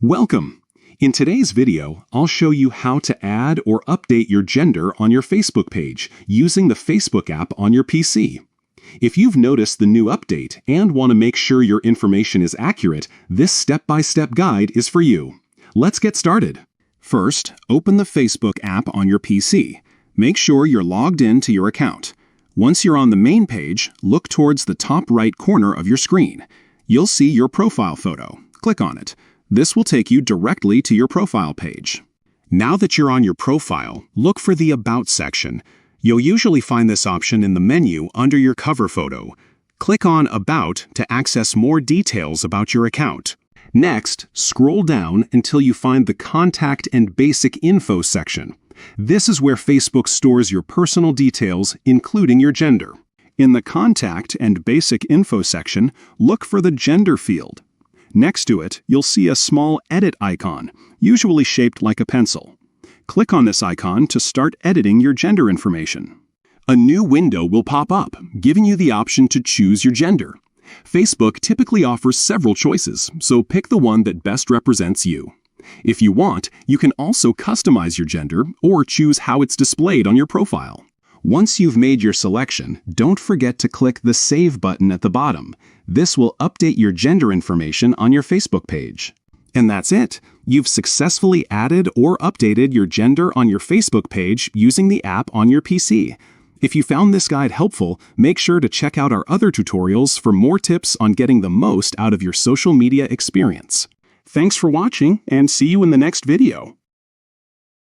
Welcome! In today's video, I'll show you how to add or update your gender on your Facebook page using the Facebook app on your PC. If you've noticed the new update and want to make sure your information is accurate, this step-by-step guide is for you. Let's get started. First, open the Facebook app on your PC. Make sure you're logged in to your account. Once you're on the main page, look towards the top right corner of your screen. You'll see your profile photo. Click on it. This will take you directly to your profile page. Now that you're on your profile, look for the About section. You'll usually find this option in the menu under your cover photo. Click on About to access more details about your account. Next, scroll down until you find the Contact and Basic Info section. This is where Facebook stores your personal details, including your gender. In the Contact and Basic Info section, look for the Gender field. Next to it, you'll see a small Edit icon, usually shaped like a pencil. Click on this icon to start editing your gender information. A new window will pop up, giving you the option to choose your gender. Facebook typically offers several choices, so pick the one that best represents you. If you want, you can also customize your gender or choose how it's displayed on your profile. Once you've made your selection, don't forget to click the Save button at the bottom. This will update your gender information on your Facebook page. And that's it. You've successfully added or updated your gender on your Facebook page using the app on your PC. If you found this guide helpful, make sure to check out our other tutorials for more tips on getting the most out of your social media experience. Thanks for watching, and see you in the next video.